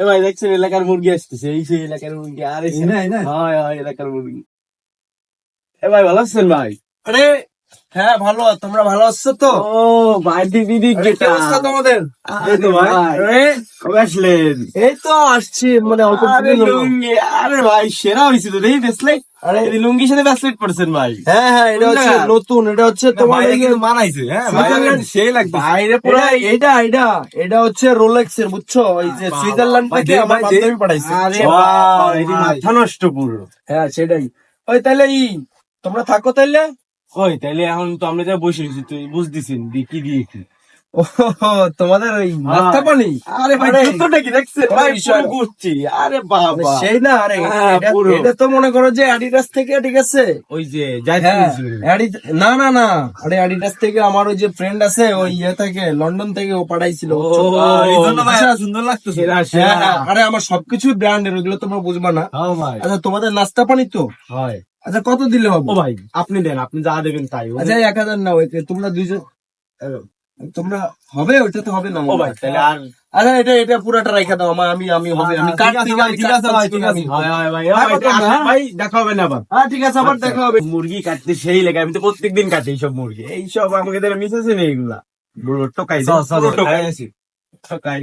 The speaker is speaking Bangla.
এ ভাই দেখছেন এলাকার মুরগি আসতেছে, এই সেই এলাকার মুরগি। আরে হয় হয় এলাকার মুরগি। এ ভাই ভালো আছেন ভাই? আরে হ্যাঁ ভালো, তোমরা ভালো আছো তো? ও ভাই দিদি আরে, কি অবস্থা তোমাদের? এই তো ভাই আরে কবে আসলেন? এই তো আসছি, মানে অল্প আরে দিন হলো। লুঙ্গি, আরে ভাই সেরা হয়েছে তো দেখি ব্রেসলেট। আরে এই লুঙ্গির সাথে ব্রেসলেট পড়ছেন ভাই। হ্যাঁ হ্যাঁ, এটা হচ্ছে কোনটা? নতুন, এটা হচ্ছে তোমার বাইরে এই যে কিন্তু মানাইছে, হ্যাঁ সুইজারল্যান্ড, সেই লাগবে। বাইরে পুরো এটা এটা এটা হচ্ছে রোলেক্স এর, বুঝছো? ওই যে সুইজারল্যান্ড থেকে আমার বান্ধবী পাঠাইছে। আরে ভাই, এটি ভাই। মাথা নষ্ট পুরো। হ্যাঁ সেটাই। ওই তাহলে তোমরা থাকো তাইলে। ওই তাইলে এখন তো আমরা যা বসে রয়েছি তুই বুঝতেছেন কি দিয়ে কি। ও তোমাদের ওই নাস্তা পানি। আরে ভাই আরে, জুতোটা কি দেখছেন কোনো ভাই, বিষয় পুরো না। ঘুরছি। আরে মানে বাবা সেই না, আরে হ্যাঁ, এটা পুরো। এটা তো মনে করো যে অ্যাডিডাস থেকে, ঠিক আছে? ওই যে যাই হ্যাঁ, না না না, আরে অ্যাডিডাস থেকে আমার ওই যে ফ্রেন্ড আছে, ওই ইয়ে থেকে, লন্ডন থেকে ও পাঠাইছিল। বুঝছো? সুন্দর লাগতেছে। হ্যাঁ, হ্যাঁ, আরে আমার সবকিছু ব্র্যান্ডের, ওগুলো তোমরা বুঝবা না। হ্যাঁ ভাই আচ্ছা তোমাদের নাস্তা পানি তো, হয়। আচ্ছা কত দিলে হবে? ও ভাই আপনি দেন, আপনি যা দেবেন তাই। আচ্ছা 1000 না, ওই তোমরা দুইজন, তোমরা হবে, ওইটা তো হবে না। ও ভাই তাহলে আর আচ্ছা এটা এটা পুরাটা রাখা দাও, আমি হবে, আমি কাটছি ভাই, ঠিক আছে ভাই, ঠিক আছে। হয় হয় ভাই, হয় ভাই, দেখা হবে না আবার। হ্যাঁ ঠিক আছে, আবার আচ্ছা, দেখা হবে। মুরগি কাটতে সেই লেগে, আমি তো প্রত্যেকদিন কাটি এইসব মুরগি। এইসব আমাকে মিস আছে না এইগুলা। টোকাই চল, চল, টোকাই আছি টোকাই